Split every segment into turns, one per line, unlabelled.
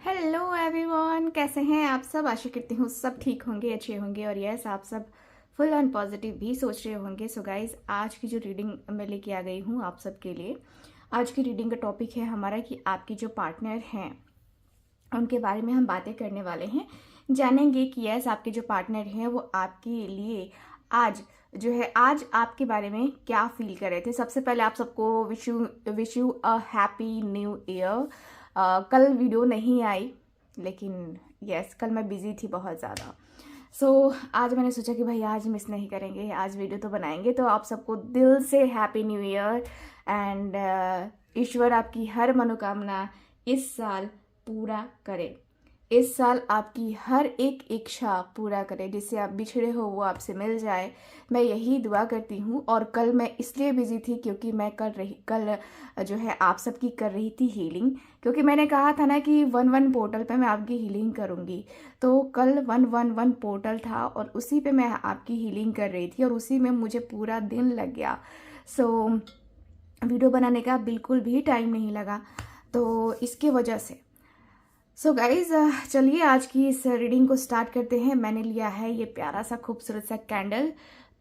Hello everyone, कैसे हैं आप सब। आशा करती हूँ सब ठीक होंगे, अच्छे होंगे और यस आप सब फुल ऑन पॉजिटिव भी सोच रहे होंगे। सो गाइज, आज की जो रीडिंग मैं लेके आ गई हूँ आप सब के लिए, आज की रीडिंग का टॉपिक है हमारा कि आपकी जो पार्टनर हैं उनके बारे में हम बातें करने वाले हैं। जानेंगे कि यस आपके जो पार्टनर हैं वो आपके लिए आज जो है आज आपके बारे में क्या फील कर रहे थे। सबसे पहले आप सबको wish you a happy new year. कल वीडियो नहीं आई, लेकिन यस कल मैं बिजी थी बहुत ज़्यादा। आज मैंने सोचा कि भाई आज मिस नहीं करेंगे, आज वीडियो तो बनाएंगे। तो आप सबको दिल से हैप्पी न्यू ईयर एंड ईश्वर आपकी हर मनोकामना इस साल पूरा करे। इस साल आपकी हर एक इच्छा पूरा करे, जिससे आप बिछड़े हो वो आपसे मिल जाए। मैं यही दुआ करती हूँ। और कल मैं इसलिए बिजी थी क्योंकि मैं कल जो है आप सबकी कर रही थी हीलिंग, क्योंकि मैंने कहा था ना कि 1-1 पोर्टल पे मैं आपकी हीलिंग करूँगी। तो कल 1-1-1 पोर्टल था और उसी पे मैं आपकी हीलिंग कर रही थी और उसी में मुझे पूरा दिन लग गया। सो वीडियो बनाने का बिल्कुल भी टाइम नहीं लगा, तो इसकी वजह से। सो गाइज, चलिए आज की इस रीडिंग को स्टार्ट करते हैं। मैंने लिया है ये प्यारा सा खूबसूरत सा कैंडल।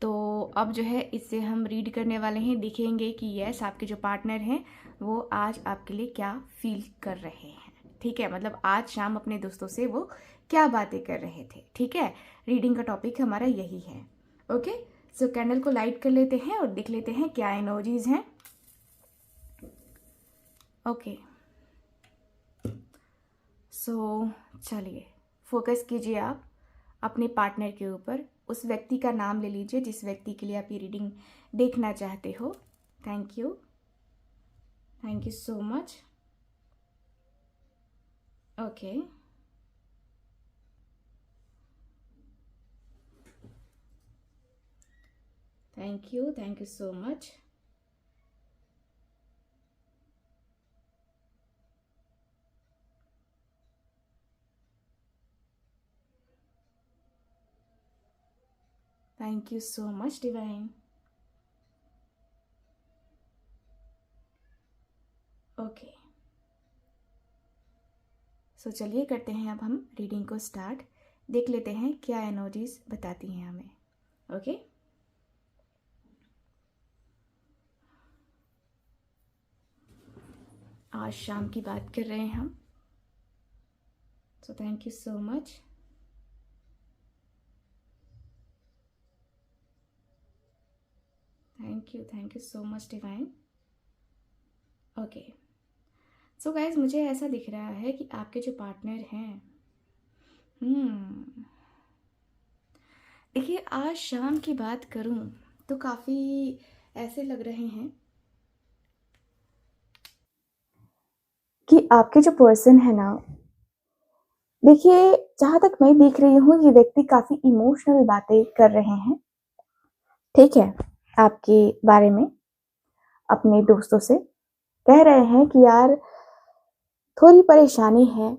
तो अब जो है इससे हम रीड करने वाले हैं, देखेंगे कि यस आपके जो पार्टनर हैं वो आज आपके लिए क्या फील कर रहे हैं। ठीक है, मतलब आज शाम अपने दोस्तों से वो क्या बातें कर रहे थे। ठीक है, रीडिंग का टॉपिक हमारा यही है। ओके, सो कैंडल को लाइट कर लेते हैं और देख लेते हैं क्या एनर्जीज हैं। ओके, सो चलिए फोकस कीजिए आप अपने पार्टनर के ऊपर। उस व्यक्ति का नाम ले लीजिए जिस व्यक्ति के लिए आप ये रीडिंग देखना चाहते हो। Thank you, thank you so much. Okay, thank you so much. Thank you so much divine. Okay, so चलिए करते हैं अब हम रीडिंग को स्टार्ट। देख लेते हैं क्या एनर्जीज बताती हैं हमें। ओके, आज शाम की बात कर रहे हैं हम। So thank you so much. Thank you so much divine. Okay, so guys, मुझे ऐसा दिख रहा है कि आपके जो पार्टनर हैं, देखिए आज शाम की बात करूं तो काफ़ी ऐसे लग रहे हैं कि आपके जो पर्सन है ना, देखिए जहां तक मैं देख रही हूँ ये व्यक्ति काफ़ी इमोशनल बातें कर रहे हैं। ठीक है, आपके बारे में अपने दोस्तों से कह रहे हैं कि यार थोड़ी परेशानी है,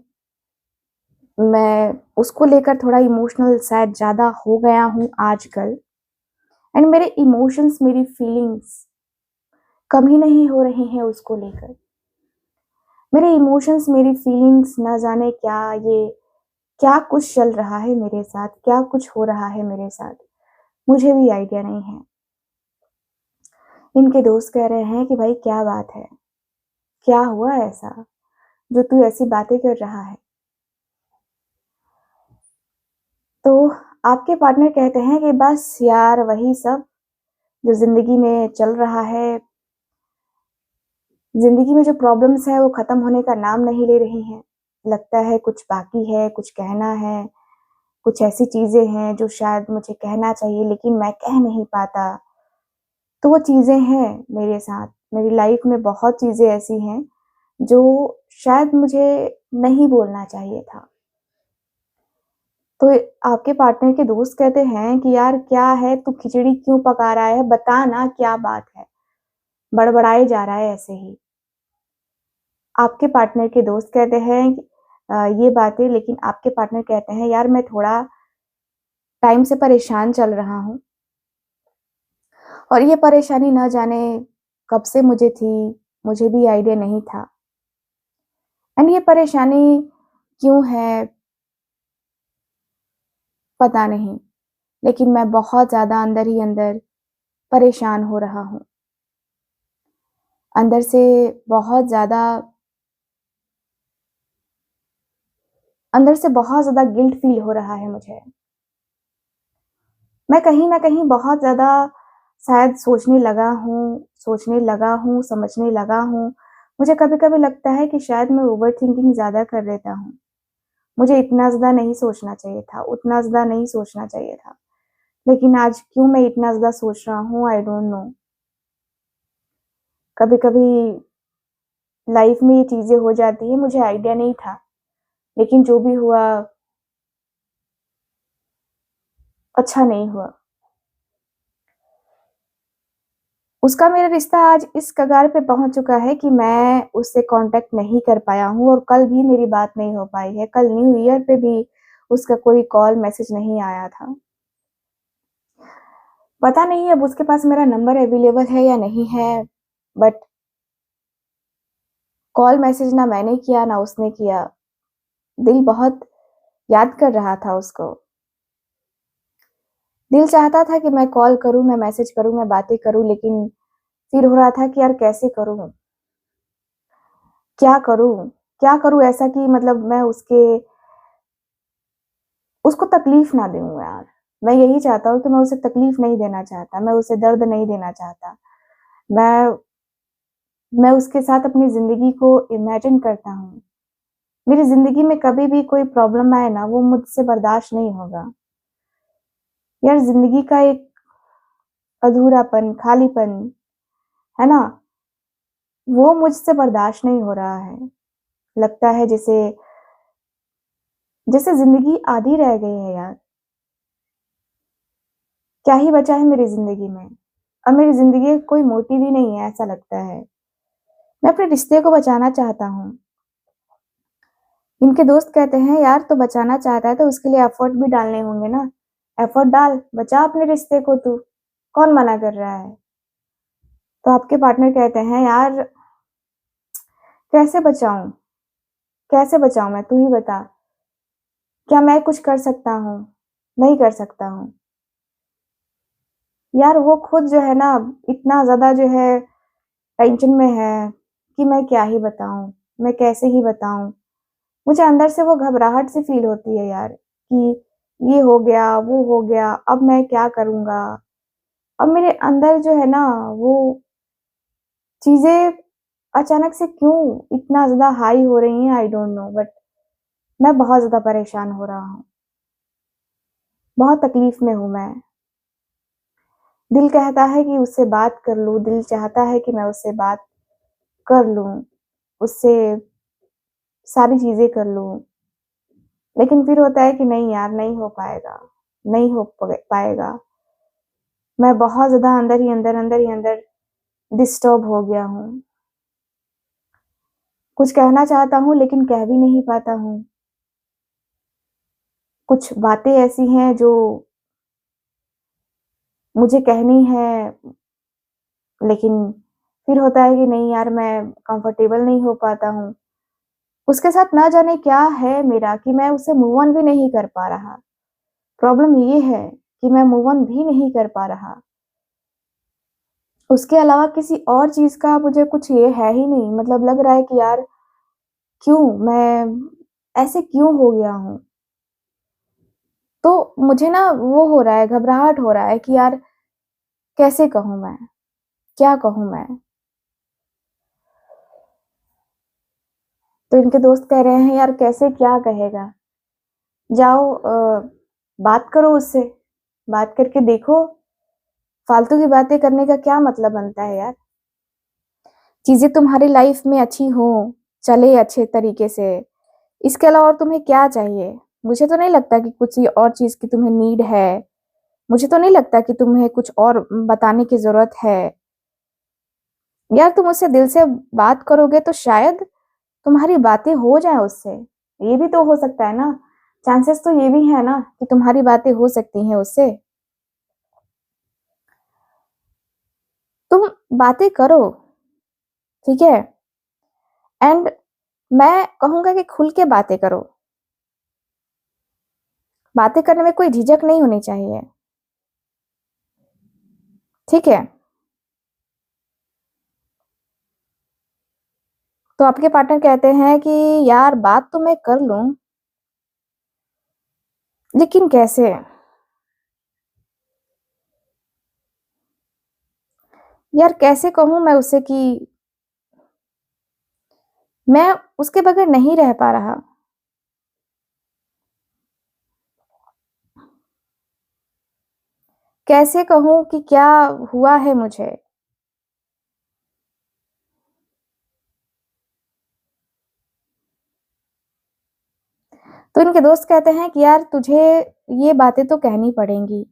मैं उसको लेकर थोड़ा इमोशनल शायद ज़्यादा हो गया हूँ आजकल। एंड मेरे इमोशंस, मेरी फीलिंग्स कम ही नहीं हो रही हैं उसको लेकर। मेरे इमोशंस, मेरी फीलिंग्स, ना जाने क्या ये क्या कुछ चल रहा है मेरे साथ, क्या कुछ हो रहा है मेरे साथ, मुझे भी आइडिया नहीं है। इनके दोस्त कह रहे हैं कि भाई क्या बात है, क्या हुआ ऐसा जो तू ऐसी बातें कर रहा है। तो आपके पार्टनर कहते हैं कि बस यार वही सब जो जिंदगी में चल रहा है, जिंदगी में जो प्रॉब्लम्स है वो खत्म होने का नाम नहीं ले रही हैं। लगता है कुछ बाकी है, कुछ कहना है, कुछ ऐसी चीजें हैं जो शायद मुझे कहना चाहिए लेकिन मैं कह नहीं पाता। तो वो चीजें हैं मेरे साथ, मेरी लाइफ में बहुत चीजें ऐसी हैं जो शायद मुझे नहीं बोलना चाहिए था। तो आपके पार्टनर के दोस्त कहते हैं कि यार क्या है, तू खिचड़ी क्यों पका रहा है, बता ना क्या बात है, बड़बड़ाए जा रहा है ऐसे ही। आपके पार्टनर के दोस्त कहते हैं ये बातें, लेकिन आपके पार्टनर कहते हैं यार मैं थोड़ा टाइम से परेशान चल रहा हूँ और ये परेशानी ना जाने कब से मुझे थी, मुझे भी आइडिया नहीं था। एंड ये परेशानी क्यों है पता नहीं, लेकिन मैं बहुत ज़्यादा अंदर ही अंदर परेशान हो रहा हूँ। अंदर से बहुत ज़्यादा अंदर से बहुत ज़्यादा गिल्ट फ़ील हो रहा है मुझे। मैं कहीं न कहीं बहुत ज़्यादा शायद सोचने लगा हूँ, समझने लगा हूँ। मुझे कभी-कभी लगता है कि शायद मैं ओवरथिंकिंग ज़्यादा कर लेता हूँ। मुझे इतना ज़्यादा नहीं सोचना चाहिए था, उतना ज़्यादा नहीं सोचना चाहिए था। लेकिन आज क्यों मैं इतना ज़्यादा सोच रहा हूँ, आई डोंट नो। कभी-कभी लाइफ़ में ये चीज़ें हो जाती हैं, मुझे आइडिया नहीं था। लेकिन जो भी हुआ, अच्छा नहीं हुआ। उसका मेरा रिश्ता आज इस कगार पे पहुँच चुका है कि मैं उससे कॉन्टैक्ट नहीं कर पाया हूँ और कल भी मेरी बात नहीं हो पाई है। कल न्यू ईयर पे भी उसका कोई कॉल, मैसेज नहीं आया था। पता नहीं अब उसके पास मेरा नंबर अवेलेबल है या नहीं है, बट कॉल, मैसेज ना मैंने किया, ना उसने किया। दिल बहुत याद कर रहा था उसको। दिल चाहता था कि मैं कॉल करूँ, मैं मैसेज करूँ, मैं बातें करूँ, लेकिन फिर हो रहा था कि यार कैसे करूँ? क्या करूँ? क्या करूँ ऐसा कि मतलब मैं उसको तकलीफ़ ना दूँ यार। मैं यही चाहता हूँ कि मैं उसे तकलीफ़ नहीं देना चाहता, मैं उसे दर्द नहीं देना चाहता। मैं मैं उसके साथ अपनी ज़िंदगी को इमेजिन करता हूँ। मेरी ज़िंदगी में कभी भी कोई प्रॉब्लम आए ना, वो मुझसे बर्दाश्त नहीं होगा। यार ज़िंदगी का एक अधूरापन, खालीपन, है ना? वो मुझसे बर्दाश्त नहीं हो रहा है। लगता है जैसे जैसे ज़िंदगी आधी रह गई है यार। क्या ही बचा है मेरी ज़िंदगी में? अब मेरी ज़िंदगी का कोई मोटिव ही नहीं है, ऐसा लगता है। मैं अपने रिश्ते को बचाना चाहता हूँ। इनके दोस्त कहते हैं, "यार तू बचाना चाहता है तो उसके लिए एफर्ट भी डालने होंगे ना। एफर्ट डाल, बचा अपने रिश्ते को तू, कौन मना कर रहा है?" तो आपके पार्टनर कहते हैं, "यार कैसे बचाऊँ? कैसे बचाऊँ मैं? तू ही बता। क्या मैं कुछ कर सकता हूँ? नहीं कर सकता हूँ।" यार वो खुद जो है ना, इतना ज़्यादा जो है टेंशन में है कि मैं क्या ही बताऊँ, मैं कैसे ही बताऊँ। मुझे अंदर से वो घबराहट सी फ़ील होती है यार कि ये हो गया, वो हो गया, अब मैं क्या करूँगा? अब मेरे अंदर जो है ना, वो चीज़ें अचानक से क्यों इतना ज़्यादा हाई हो रही हैं, आई डोंट नो, बट मैं बहुत ज़्यादा परेशान हो रहा हूँ। बहुत तकलीफ़ में हूँ मैं। दिल कहता है कि उससे बात कर लूँ, दिल चाहता है कि मैं उससे बात कर लूँ, उससे सारी चीज़ें कर लूँ। लेकिन फिर होता है कि नहीं यार, नहीं हो पाएगा, नहीं हो पाएगा। मैं बहुत ज़्यादा अंदर ही अंदर डिस्टर्ब हो गया हूँ। कुछ कहना चाहता हूँ लेकिन कह भी नहीं पाता हूँ। कुछ बातें ऐसी हैं जो मुझे कहनी है, लेकिन फिर होता है कि नहीं यार, मैं कंफर्टेबल नहीं हो पाता हूँ। उसके साथ ना जाने क्या है मेरा कि मैं उससे मूव ऑन भी नहीं कर पा रहा। प्रॉब्लम ये है कि मैं मूव ऑन भी नहीं कर पा रहा। उसके अलावा किसी और चीज़ का मुझे कुछ ये है ही नहीं, मतलब लग रहा है कि यार क्यों मैं ऐसे क्यों हो गया हूँ? तो मुझे ना वो हो रहा है, घबराहट हो रहा है कि यार कैसे कहूँ मैं? क्या कहूँ मैं? तो इनके दोस्त कह रहे हैं, यार कैसे क्या कहेगा? जाओ बात करो उससे, बात करके देखो, फालतू की बातें करने का क्या मतलब बनता है यार? चीज़ें तुम्हारी लाइफ़ में अच्छी हों, चले अच्छे तरीके से, इसके अलावा और तुम्हें क्या चाहिए? मुझे तो नहीं लगता कि कुछ और चीज़ की तुम्हें नीड है। मुझे तो नहीं लगता कि तुम्हें कुछ और बताने की ज़रूरत है। यार तुम उससे दिल से बात करोगे तो शायद तुम्हारी बातें हो जाएँ उससे। ये भी तो हो सकता है ना, चांसेस तो ये भी है ना कि तुम्हारी बातें हो सकती हैं उससे। तुम बातें करो, ठीक है? एंड मैं कहूँगा कि खुल के बातें करो। बातें करने में कोई झिझक नहीं होनी चाहिए, ठीक है। तो आपके पार्टनर कहते हैं कि यार बात तो मैं कर लूं, लेकिन कैसे? यार कैसे कहूं मैं उसे कि मैं उसके बगैर नहीं रह पा रहा। कैसे कहूं कि क्या हुआ है मुझे। तो इनके दोस्त कहते हैं कि यार तुझे ये बातें तो कहनी पड़ेंगी,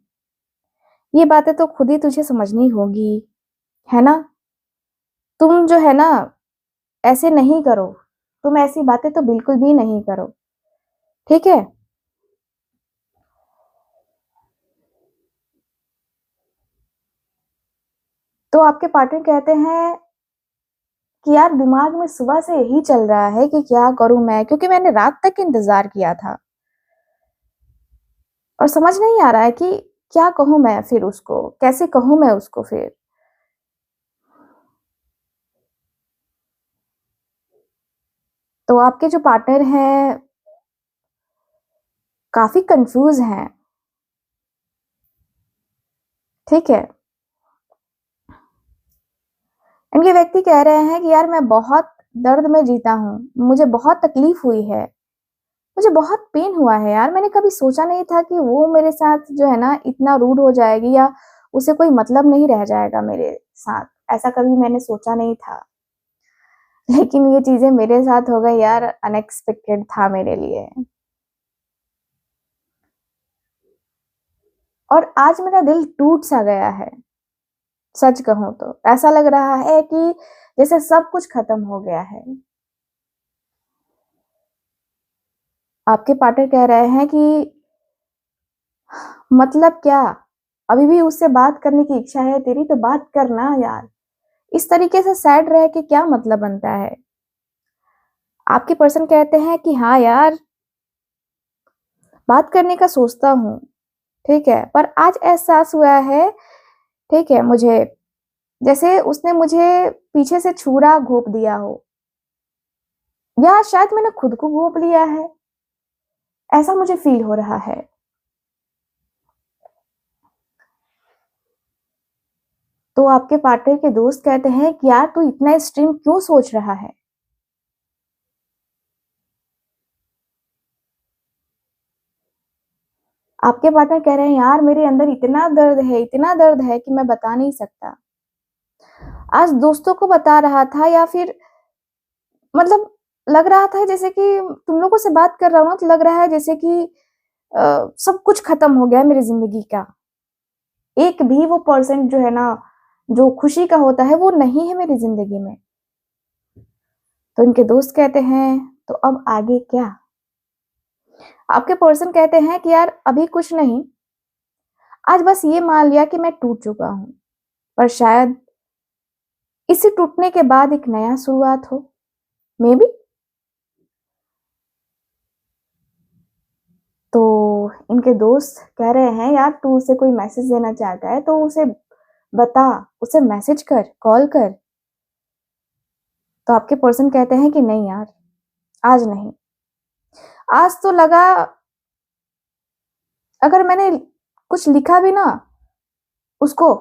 ये बातें तो खुद ही तुझे समझनी होगी, है ना। तुम जो है ना, ऐसे नहीं करो, तुम ऐसी बातें तो बिल्कुल भी नहीं करो, ठीक है। तो आपके पार्टनर कहते हैं कि यार दिमाग में सुबह से यही चल रहा है कि क्या करूं मैं, क्योंकि मैंने रात तक इंतजार किया था और समझ नहीं आ रहा है कि क्या कहूं मैं फिर उसको, कैसे कहूं मैं उसको फिर। तो आपके जो पार्टनर हैं काफी कंफ्यूज हैं, ठीक है। इनके व्यक्ति कह रहे हैं कि यार मैं बहुत दर्द में जीता हूँ, मुझे बहुत तकलीफ हुई है, मुझे बहुत पेन हुआ है यार। मैंने कभी सोचा नहीं था कि वो मेरे साथ जो है ना इतना रूड हो जाएगी, या उसे कोई मतलब नहीं रह जाएगा मेरे साथ, ऐसा कभी मैंने सोचा नहीं था। लेकिन ये चीजें मेरे साथ हो गई यार, अनएक्सपेक्टेड था मेरे लिए। और आज मेरा दिल टूट सा गया है। सच कहूं तो ऐसा लग रहा है कि जैसे सब कुछ खत्म हो गया है। आपके पार्टनर कह रहे हैं कि मतलब क्या, अभी भी उससे बात करने की इच्छा है तेरी तो बात करना यार, इस तरीके से सैड रह के क्या मतलब बनता है। आपके पर्सन कहते हैं कि हाँ यार, बात करने का सोचता हूँ, ठीक है, पर आज एहसास हुआ है, ठीक है, मुझे जैसे उसने मुझे पीछे से छुरा घोंप दिया हो, या शायद मैंने खुद को घोंप लिया है, ऐसा मुझे फील हो रहा है। तो आपके पार्टनर के दोस्त कहते हैं कि यार तू इतना एक्सट्रीम क्यों सोच रहा है। आपके पार्टनर कह रहे हैं यार मेरे अंदर इतना दर्द है, इतना दर्द है कि मैं बता नहीं सकता। आज दोस्तों को बता रहा था, या फिर मतलब लग रहा था जैसे कि तुम लोगों से बात कर रहा हूँ ना, तो लग रहा है जैसे कि सब कुछ खत्म हो गया है मेरी जिंदगी का। एक भी वो परसेंट जो है ना, जो खुशी का होता है वो नहीं है मेरी जिंदगी में। तो इनके दोस्त कहते हैं तो अब आगे क्या। आपके पर्सन कहते हैं कि यार अभी कुछ नहीं, आज बस ये मान लिया कि मैं टूट चुका हूं, पर शायद इसी टूटने के बाद एक नया शुरुआत हो, मे बी। तो इनके दोस्त कह रहे हैं यार तू उसे कोई मैसेज देना चाहता है तो उसे बता, उसे मैसेज कर, कॉल कर। तो आपके पर्सन कहते हैं कि नहीं यार, आज नहीं। आज तो लगा अगर मैंने कुछ लिखा भी ना उसको,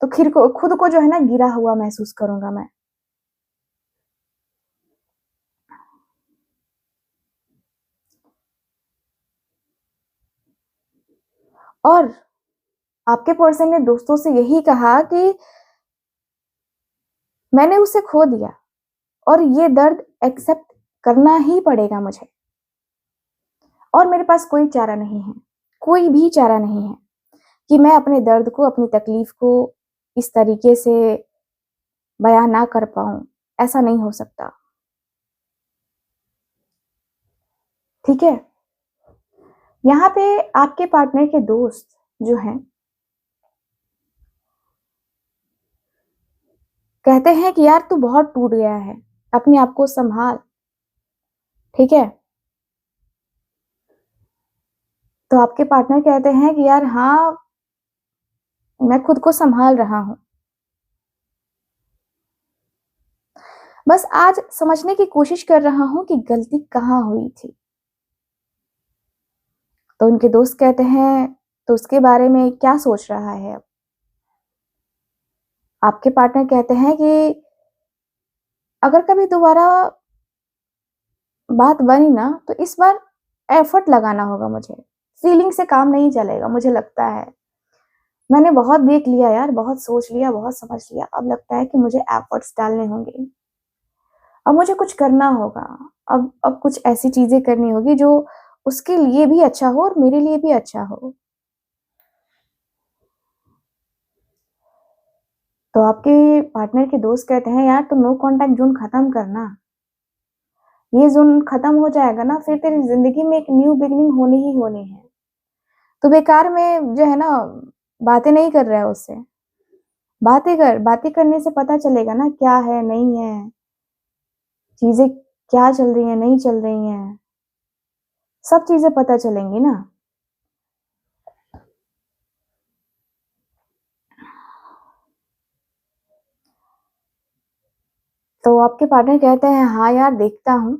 तो खुद को जो है ना गिरा हुआ महसूस करूंगा मैं। और आपके पर्सन ने दोस्तों से यही कहा कि मैंने उसे खो दिया और ये दर्द एक्सेप्ट करना ही पड़ेगा मुझे, और मेरे पास कोई चारा नहीं है, कोई भी चारा नहीं है कि मैं अपने दर्द को, अपनी तकलीफ को इस तरीके से बयां ना कर पाऊं। ऐसा नहीं हो सकता, ठीक है। यहाँ पे आपके पार्टनर के दोस्त जो हैं कहते हैं कि यार तू बहुत टूट गया है, अपने आप को संभाल, ठीक है। तो आपके पार्टनर कहते हैं कि यार हाँ, मैं खुद को संभाल रहा हूँ। बस आज समझने की कोशिश कर रहा हूँ कि गलती कहाँ हुई थी। तो उनके दोस्त कहते हैं, तो उसके बारे में क्या सोच रहा है अब? आपके पार्टनर कहते हैं कि अगर कभी दोबारा बात बनी ना, तो इस बार एफर्ट लगाना होगा मुझे। फीलिंग से काम नहीं चलेगा, मुझे लगता है। मैंने बहुत देख लिया यार, बहुत सोच लिया, बहुत समझ लिया। अब लगता है कि मुझे एफर्ट्स डालने होंगे। अब मुझे कुछ करना होगा। अब कुछ ऐसी चीज़ें करनी होगी जो उसके लिए भी अच्छा हो और मेरे लिए भी अच्छा हो। तो आपके पार्टनर के दोस्त कहते हैं, यार तुम नो कॉन्टैक्ट ज़ोन खत्म करना। ये ज़ोन खत्म हो जाएगा ना, फिर तेरी ज़िंदगी में एक न्यू बिगिनिंग होनी ही होनी है। तो बेकार में जो है ना, बातें नहीं कर रहा है उससे। बातें कर, बातें करने से पता चलेगा ना क्या है, नहीं है, चीज़ें क्या चल रही हैं, नहीं चल रही हैं। सब चीज़ें पता चलेंगी ना। तो आपके पार्टनर कहते हैं, हाँ यार देखता हूँ।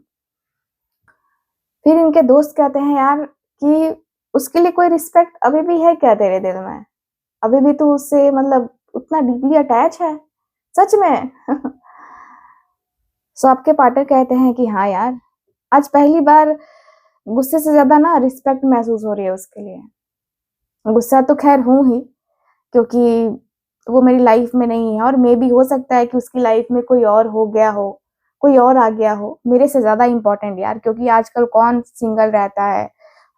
फिर इनके दोस्त कहते हैं, यार कि उसके लिए कोई रिस्पेक्ट अभी भी है क्या तेरे दिल में? अभी भी तू उससे मतलब उतना डीपली अटैच है? सच में? सो आपके पार्टनर कहते हैं कि हाँ यार, आज पहली बार गुस्से से ज़्यादा ना रिस्पेक्ट महसूस हो रही है उसके लिए। गुस्सा तो खैर हूँ ही, क्योंकि वो मेरी लाइफ में नहीं है और मे बी हो सकता है कि उसकी लाइफ में कोई और हो गया हो, कोई और आ गया हो, मेरे से ज़्यादा इम्पोर्टेंट यार, क्योंकि आजकल कौन सिंगल रहता है?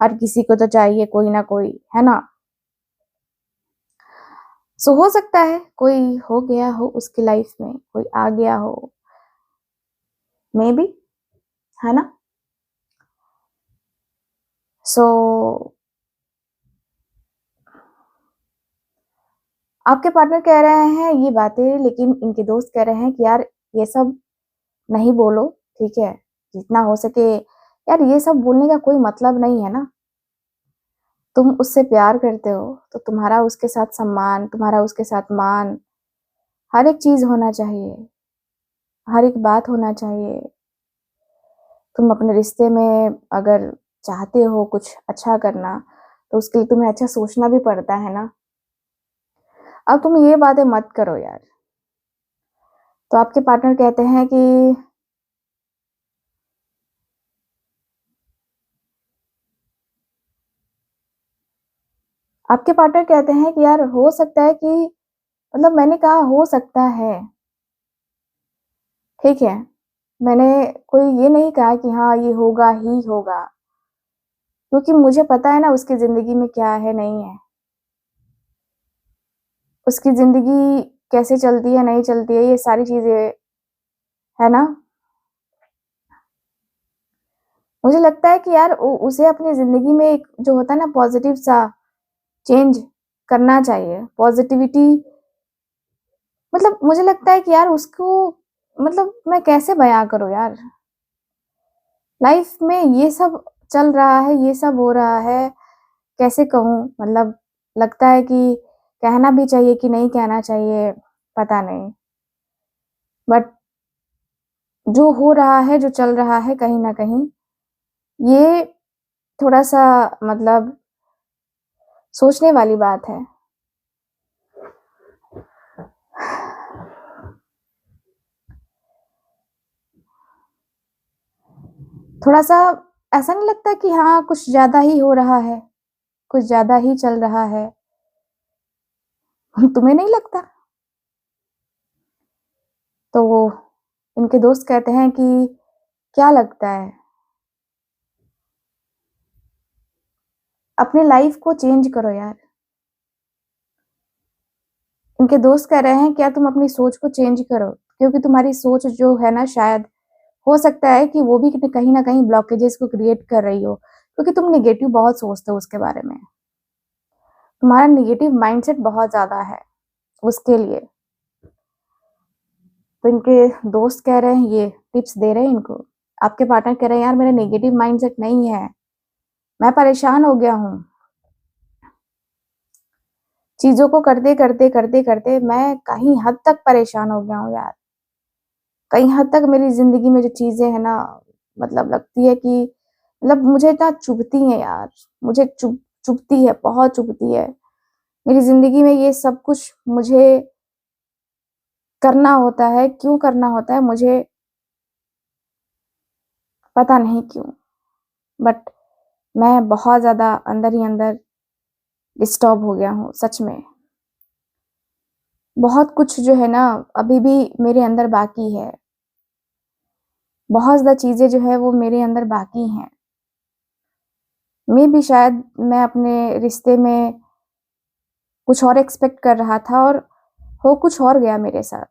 हर किसी को तो चाहिए कोई ना कोई, है ना? सो हो सकता है कोई हो गया हो उसकी लाइफ में, कोई आ गया हो, मे बी, है ना? सो आपके पार्टनर कह रहे हैं ये बातें, लेकिन इनके दोस्त कह रहे हैं कि यार ये सब नहीं बोलो, ठीक है? जितना हो सके यार, ये सब बोलने का कोई मतलब नहीं है ना। तुम उससे प्यार करते हो, तो तुम्हारा उसके साथ सम्मान, तुम्हारा उसके साथ मान, हर एक चीज़ होना चाहिए, हर एक बात होना चाहिए। तुम अपने रिश्ते में अगर चाहते हो कुछ अच्छा करना, तो उसके लिए तुम्हें अच्छा सोचना भी पड़ता है ना। अब तुम ये बातें मत करो यार। तो आपके पार्टनर कहते हैं कि आपके पार्टनर कहते हैं कि यार हो सकता है कि, मतलब मैंने कहा हो सकता है, ठीक है? मैंने कोई ये नहीं कहा कि हाँ, ये होगा ही होगा, क्योंकि मुझे पता है ना उसकी ज़िंदगी में क्या है, नहीं है। उसकी ज़िंदगी कैसे चलती है, नहीं चलती है, ये सारी चीज़ें, है ना? मुझे लगता है कि यार उ उसे अपनी ज़िंदगी में एक जो होता है ना पॉज़िटिव सा चेंज करना चाहिए। पॉज़िटिविटी, मतलब मुझे लगता है कि यार उसको, मतलब मैं कैसे बयाँ करूँ यार? लाइफ़ में ये सब चल रहा है, ये सब हो रहा है, कैसे कहूँ? मतलब लगता है कि कहना भी चाहिए कि नहीं कहना चाहिए, पता नहीं। बट जो हो रहा है, जो चल रहा है कहीं न कहीं, ये थोड़ा-सा मतलब सोचने वाली बात है। थोड़ा-सा ऐसा नहीं लगता कि हाँ, कुछ ज़्यादा ही हो रहा है, कुछ ज़्यादा ही चल रहा है? तुम्हें नहीं लगता? तो इनके दोस्त कहते हैं कि क्या लगता है? अपनी लाइफ़ को चेंज करो यार। इनके दोस्त कह रहे हैं, क्या तुम अपनी सोच को चेंज करो? क्योंकि तुम्हारी सोच जो है ना, शायद हो सकता है कि वो भी कहीं न कहीं ब्लॉकेजेज़ को क्रिएट कर रही हो, क्योंकि तुम नेगेटिव बहुत सोचते हो उसके बारे में। तुम्हारा नेगेटिव माइंडसेट बहुत ज़्यादा है उसके लिए। तो इनके दोस्त कह रहे हैं, ये टिप्स दे रहे हैं इनको। आपके पार्टनर कह रहे हैं, यार मेरा नेगेटिव माइंडसेट नहीं है, मैं परेशान हो गया हूँ। चीज़ों को करते, करते, करते, करते मैं कहीं हद तक परेशान हो गया हूँ यार। कहीं हद तक मेरी ज़िंदगी में जो चीज़ें हैं ना, मतलब लगती है कि मतलब मुझे ना चुभती हैं यार। मुझे चुभती है, बहुत चुभती है। मेरी ज़िंदगी में ये सब कुछ मुझे करना होता है, क्यों करना होता है मुझे पता नहीं क्यों? बट मैं बहुत ज़्यादा अंदर ही अंदर डिस्टर्ब हो गया हूँ, सच में। बहुत कुछ जो है ना अभी भी मेरे अंदर बाकी है। बहुत ज़्यादा चीज़ें जो है वो मेरे अंदर बाकी हैं। मेबी शायद मैं अपने रिश्ते में कुछ और एक्सपेक्ट कर रहा था और हो कुछ और गया मेरे साथ।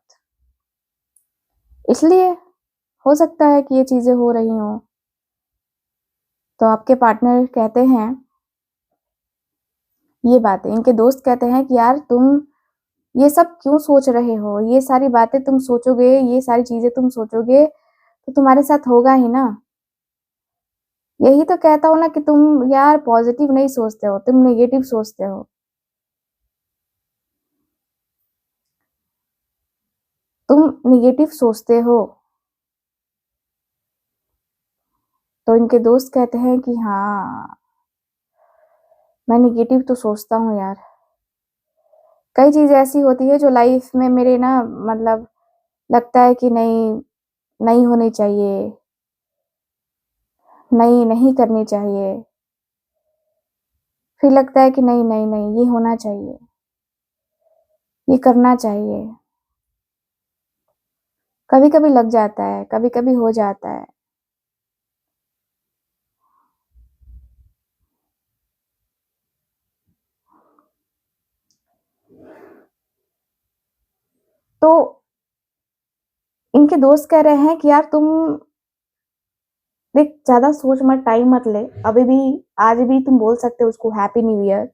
इसलिए हो सकता है कि ये चीज़ें हो रही हों। तो आपके पार्टनर कहते हैं ये बातें, इनके दोस्त कहते हैं कि यार तुम ये सब क्यों सोच रहे हो? ये सारी बातें तुम सोचोगे, ये सारी चीज़ें तुम सोचोगे तो तुम्हारे साथ होगा ही ना। यही तो कहता हूँ ना कि तुम यार पॉज़िटिव नहीं सोचते हो, तुम नेगेटिव सोचते हो। तुम नेगेटिव सोचते हो। तो इनके दोस्त कहते हैं कि हाँ, मैं नेगेटिव तो सोचता हूँ यार। कई चीज़ें ऐसी होती है जो लाइफ़ में मेरे ना मतलब लगता है कि नहीं, नहीं होनी चाहिए, नहीं, नहीं करनी चाहिए। फिर लगता है कि नहीं, नहीं, नहीं, ये होना चाहिए, ये करना चाहिए। कभी-कभी लग जाता है, कभी-कभी हो जाता है। तो इनके दोस्त कह रहे हैं कि यार तुम देख ज़्यादा सोच मत, टाइम मत ले। अभी भी आज भी तुम बोल सकते हो उसको हैप्पी न्यू ईयर।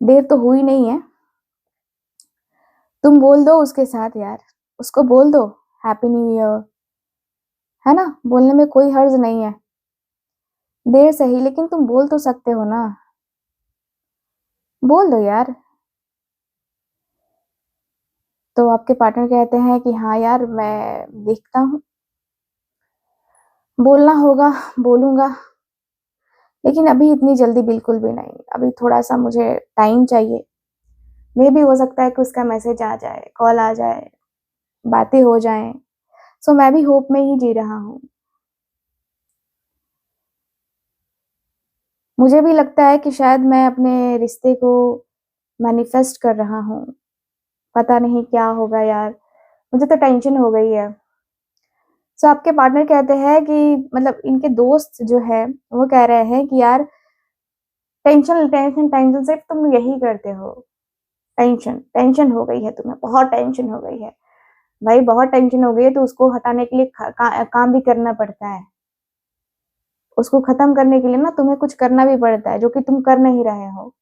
देर तो हुई नहीं है। तुम बोल दो उसके साथ यार, उसको बोल दो हैप्पी न्यू ईयर, है ना? बोलने में कोई हर्ज नहीं है। देर सही लेकिन तुम बोल तो सकते हो ना। बोल दो यार। तो आपके पार्टनर कहते हैं कि हाँ यार मैं देखता हूँ, बोलना होगा, बोलूँगा। लेकिन अभी इतनी जल्दी बिल्कुल भी नहीं। अभी थोड़ा-सा मुझे टाइम चाहिए। मेबी हो सकता है कि उसका मैसेज आ जाए, कॉल आ जाए, बातें हो जाएँ। सो मैं भी होप में ही जी रहा हूँ। मुझे भी लगता है कि शायद मैं अपने रिश्ते को मैनिफेस्ट कर रहा हूँ। पता नहीं क्या होगा यार, मुझे तो टेंशन हो गई है। सो आपके पार्टनर कहते हैं कि मतलब इनके दोस्त जो है, वो कह रहे हैं कि यार टेंशन, टेंशन, टेंशन सिर्फ़ तुम यही करते हो। टेंशन, टेंशन हो गई है तुम्हें, बहुत टेंशन हो गई है। भाई बहुत टेंशन हो गई है तो उसको हटाने के लिए काम भी करना पड़ता है। उसको खत्म करने के लिए ना तुम्हें कुछ करना भी पड़ता है, जो कि तुम कर नहीं रहे हो।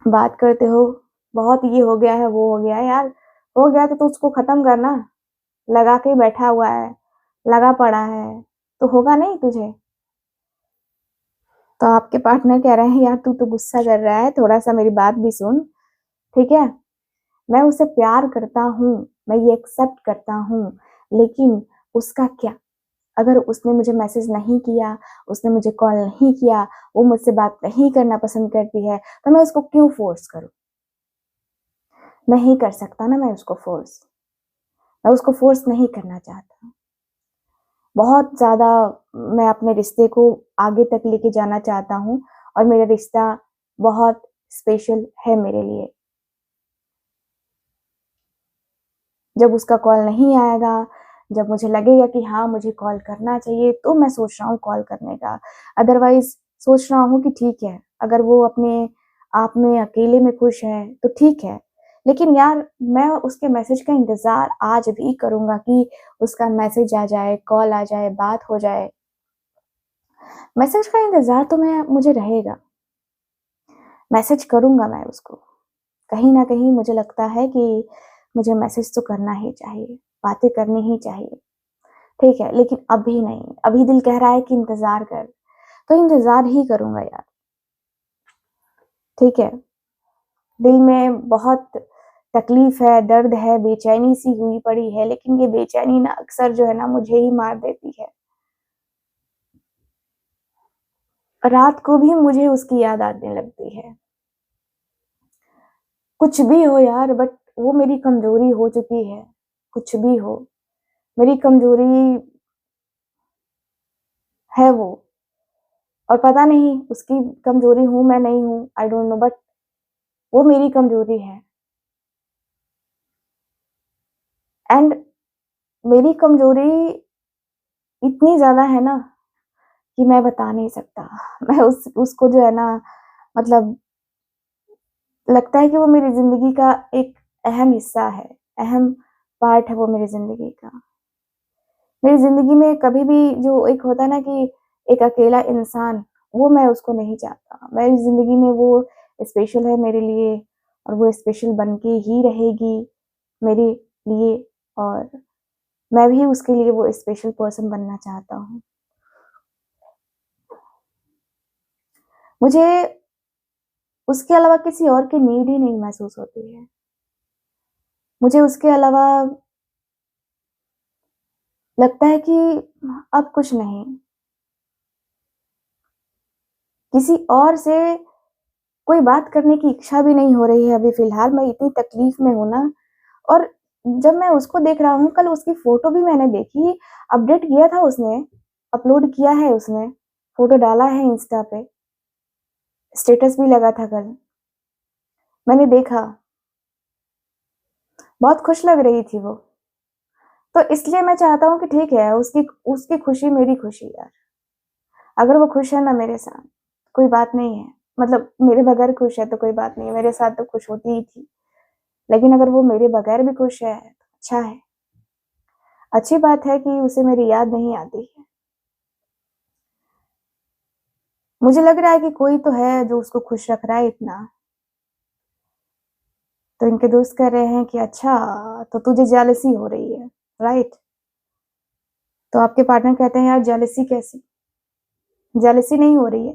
बात करते हो, बहुत ये हो गया है, वो हो गया है, यार हो गया तो उसको खत्म करना। लगा के बैठा हुआ है, लगा पड़ा है, तो होगा नहीं तुझे। तो आपके पार्टनर कह रहे हैं यार तू तो गुस्सा कर रहा है, थोड़ा-सा मेरी बात भी सुन, ठीक है? मैं उसे प्यार करता हूँ, मैं ये एक्सेप्ट करता हूँ, लेकिन उसका क्या? अगर उसने मुझे मैसेज नहीं किया, उसने मुझे कॉल नहीं किया, वो मुझसे बात नहीं करना पसंद करती है, तो मैं उसको क्यों फ़ोर्स करूँ? नहीं कर सकता ना मैं उसको फ़ोर्स। मैं उसको फ़ोर्स नहीं करना चाहता। बहुत ज़्यादा मैं अपने रिश्ते को आगे तक लेके जाना चाहता हूँ और मेरा रिश्ता बहुत स्पेशल है मेरे लिए। जब उसका कॉल नहीं आएगा, जब मुझे लगेगा कि हाँ, मुझे कॉल करना चाहिए, तो मैं सोच रहा हूँ कॉल करने का। अदरवाइज़ सोच रहा हूँ कि ठीक है, अगर वो अपने आप में अकेले में खुश है, तो ठीक है। लेकिन यार, मैं उसके मैसेज का इंतज़ार आज भी करूँगा कि उसका मैसेज आ जाए, कॉल आ जाए, बात हो जाए। मैसेज का इंतज़ार तो मुझे रहेगा। मैसेज करूँगा मैं उसको। कहीं न कहीं मुझे लगता है कि मुझे मैसेज तो करना ही चाहिए, बातें करनी ही चाहिए। ठीक है, लेकिन अभी नहीं, अभी दिल कह रहा है कि इंतज़ार कर, तो इंतज़ार ही करूँगा यार, ठीक है? दिल में बहुत तकलीफ है, दर्द है, बेचैनी सी हुई पड़ी है, लेकिन ये बेचैनी ना अक्सर जो है ना मुझे ही मार देती है। रात को भी मुझे उसकी याद आने लगती है। कुछ भी हो यार, बट वो मेरी कमजोरी हो चुकी है। कुछ भी हो, मेरी कमजोरी है वो। और पता नहीं उसकी कमजोरी हूँ मैं नहीं हूँ, आई डोंट नो, बट वो मेरी कमजोरी है। एंड मेरी कमजोरी इतनी ज्यादा है ना कि मैं बता नहीं सकता। मैं उसको जो है ना, मतलब लगता है कि वो मेरी जिंदगी का एक अहम हिस्सा है, अहम पार्ट है वो मेरी जिंदगी का। मेरी जिंदगी में कभी भी जो एक होता है ना कि एक अकेला इंसान, वो मैं उसको नहीं चाहता। मेरी जिंदगी में वो स्पेशल है मेरे लिए, और वो स्पेशल बन के ही रहेगी मेरे लिए। और मैं भी उसके लिए वो स्पेशल पर्सन बनना चाहता हूँ। मुझे उसके अलावा किसी और की नीड ही नहीं महसूस होती है। मुझे उसके अलावा लगता है कि अब कुछ नहीं, किसी और से कोई बात करने की इच्छा भी नहीं हो रही है अभी फिलहाल। मैं इतनी तकलीफ में हूं ना। और जब मैं उसको देख रहा हूँ, कल उसकी फोटो भी मैंने देखी, अपडेट किया था उसने, अपलोड किया है उसने, फोटो डाला है इंस्टा पे, स्टेटस भी लगा था कल, मैंने देखा। बहुत खुश लग रही थी वो। तो इसलिए मैं चाहता हूँ कि ठीक है, उसकी उसकी खुशी मेरी खुशी यार। अगर वो खुश है ना मेरे साथ, कोई बात नहीं है। मतलब मेरे बगैर खुश है तो कोई बात नहीं है, मेरे साथ तो खुश होती ही थी। लेकिन अगर वो मेरे बगैर भी खुश है तो अच्छा है। अच्छी बात है कि उसे मेरी याद नहीं आती है। मुझे लग रहा है कि कोई तो है जो उसको खुश रख रहा है इतना। तो इनके दोस्त कह रहे हैं कि अच्छा, तो तुझे जेलसी हो रही है, राइट? तो आपके पार्टनर कहते हैं यार जेलसी कैसी, जेलसी नहीं हो रही है।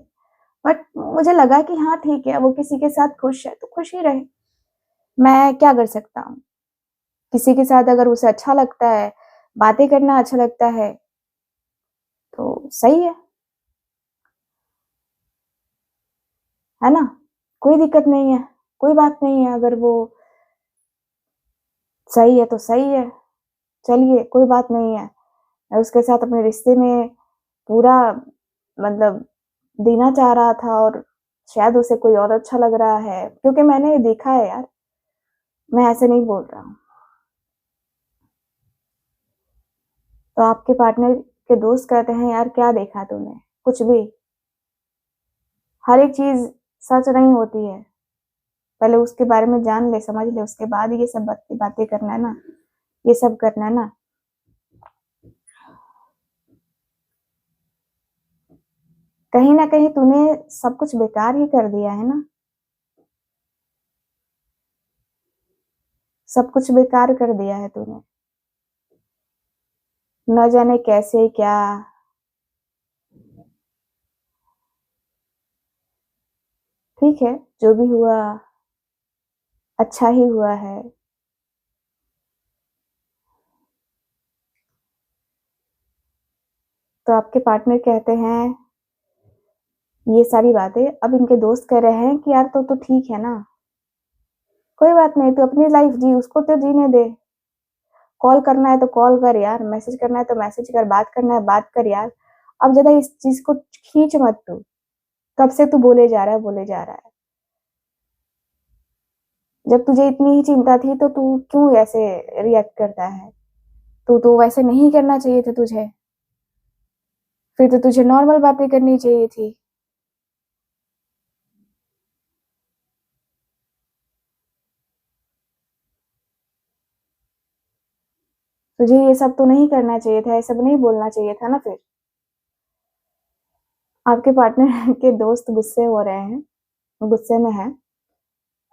बट मुझे लगा कि हाँ ठीक है, वो किसी के साथ खुश है तो खुश ही रहे। मैं क्या कर सकता हूँ? किसी के साथ अगर उसे अच्छा लगता है, बातें करना अच्छा लगता तो सही है ना? कोई दिक्कत नहीं है, कोई बात नहीं है। अगर वो सही है तो सही है, चलिए कोई बात नहीं है। मैं उसके साथ अपने रिश्ते में पूरा, मतलब देना चाह रहा था, और शायद उसे कोई और अच्छा लग रहा है, क्योंकि मैंने देखा है यार। मैं ऐसे नहीं बोल रहा हूँ। तो आपके पार्टनर के दोस्त कहते हैं यार क्या देखा तूने? कुछ भी। हर एक चीज सच नहीं होती है। पहले उसके बारे में जान ले, समझ ले, उसके बाद ये सब बातें करना है ना, ये सब करना है ना। कहीं ना कहीं तूने सब कुछ बेकार ही कर दिया है ना। सब कुछ बेकार कर दिया है तूने। न जाने कैसे क्या। ठीक है, जो भी हुआ अच्छा ही हुआ है। तो आपके पार्टनर कहते हैं ये सारी बातें। अब इनके दोस्त कह रहे हैं कि यार तो ठीक है ना, कोई बात नहीं, तू अपनी लाइफ जी, उसको तो जीने दे। कॉल करना है तो कॉल कर यार, मैसेज करना है तो मैसेज कर, बात करना है बात कर यार। अब ज्यादा इस चीज को खींच मत तू। कब से तू बोले जा रहा है, बोले जा रहा है। जब तुझे इतनी ही चिंता थी तो तू क्यों ऐसे रिएक्ट करता है? तू तो वैसे नहीं करना चाहिए था तुझे। फिर तो तुझे नॉर्मल बातें करनी चाहिए थी। तुझे ये सब तो नहीं करना चाहिए था, ये सब नहीं बोलना चाहिए था ना फिर। आपके पार्टनर के दोस्त गुस्से हो रहे हैं, गुस्से में है।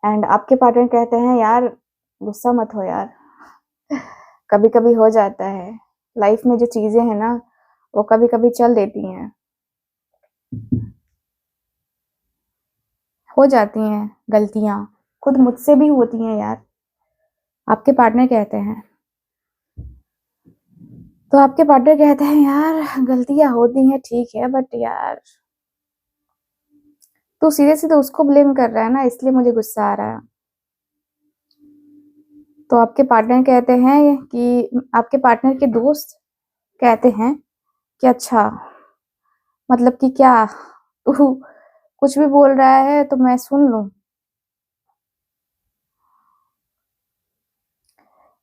एंड आपके पार्टनर कहते हैं यार गुस्सा मत हो यार, कभी कभी हो जाता है। लाइफ में जो चीजें हैं ना, वो कभी कभी चल देती हैं, हो जाती हैं गलतियां। खुद मुझसे भी होती हैं यार। आपके पार्टनर कहते हैं, तो आपके पार्टनर कहते हैं यार गलतियां होती हैं ठीक है, बट यार तू सीधे सीधे उसको ब्लेम कर रहा है ना, इसलिए मुझे गुस्सा आ रहा है। तो आपके पार्टनर कहते हैं कि आपके पार्टनर के दोस्त कहते हैं कि अच्छा मतलब कि क्या तू कुछ भी बोल रहा है तो मैं सुन लूं।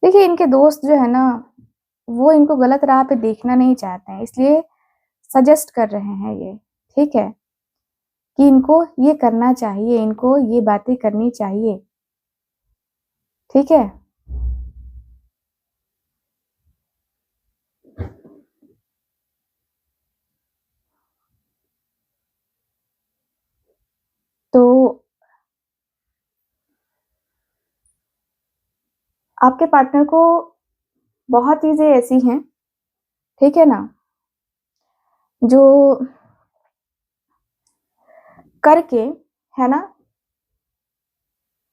देखिए इनके दोस्त जो है ना, वो इनको गलत राह पे देखना नहीं चाहते हैं, इसलिए सजेस्ट कर रहे हैं ये, ठीक है, कि इनको ये करना चाहिए, इनको ये बातें करनी चाहिए, ठीक है। तो आपके पार्टनर को बहुत चीजें ऐसी हैं, ठीक है ना, जो करके, है ना,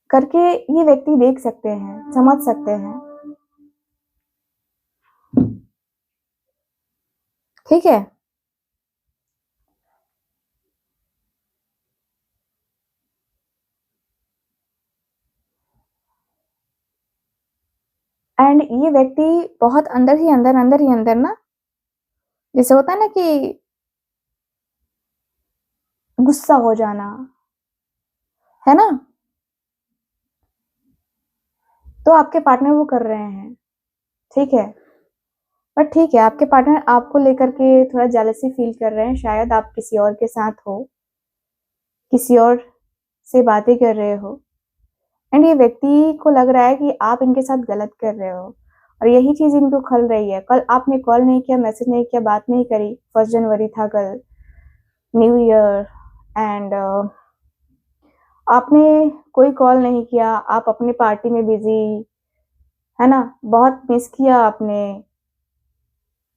करके ये व्यक्ति देख सकते हैं, समझ सकते हैं, ठीक है। एंड ये व्यक्ति बहुत अंदर ही अंदर ना, जैसे होता है ना कि गुस्सा हो जाना, है ना, तो आपके पार्टनर वो कर रहे हैं, ठीक है। पर ठीक है, आपके पार्टनर आपको लेकर के थोड़ा जेलसी फील कर रहे हैं, शायद आप किसी और के साथ हो, किसी और से बातें कर रहे हो, एंड ये व्यक्ति को लग रहा है कि आप इनके साथ गलत कर रहे हो, और यही चीज इनको खल रही है। कल आपने कॉल नहीं किया, मैसेज नहीं किया, बात नहीं करी, 1 जनवरी था कल, न्यू ईयर, एंड आपने कोई कॉल नहीं किया, आप अपने पार्टी में बिजी, है ना, बहुत मिस किया आपने,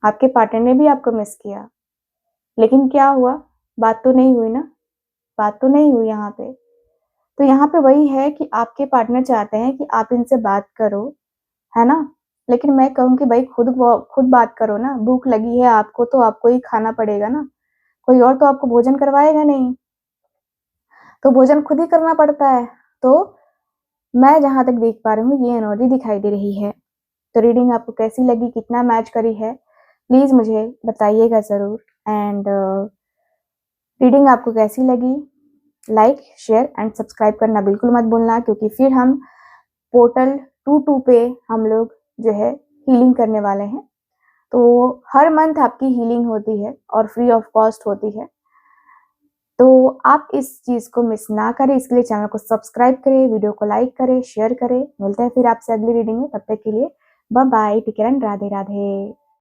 आपके पार्टनर ने भी आपको मिस किया, लेकिन क्या हुआ, बात तो नहीं हुई ना, बात तो नहीं हुई यहाँ पे। तो यहाँ पे वही है कि आपके पार्टनर चाहते हैं कि आप इनसे बात करो, है ना, लेकिन मैं कहूँ कि भाई खुद बात करो ना, भूख लगी है आपको तो आपको ही खाना पड़ेगा ना, कोई और तो आपको भोजन करवाएगा नहीं, तो भोजन खुद ही करना पड़ता है। तो मैं जहां तक देख पा रही हूँ ये एनर्जी दिखाई दे रही है। तो रीडिंग आपको कैसी लगी, कितना मैच करी है, प्लीज मुझे बताइएगा जरूर। एंड रीडिंग आपको कैसी लगी, लाइक शेयर एंड सब्सक्राइब करना बिल्कुल मत भूलना, क्योंकि फिर हम पोर्टल 22 पे हम लोग जो है हीलिंग करने वाले हैं। तो हर मंथ आपकी हीलिंग होती है और फ्री ऑफ कॉस्ट होती है, तो आप इस चीज को मिस ना करें, इसके लिए चैनल को सब्सक्राइब करें, वीडियो को लाइक करें, शेयर करें। मिलते हैं फिर आपसे अगली रीडिंग में, तब तक के लिए bye bye, take care and Radhe Radhe.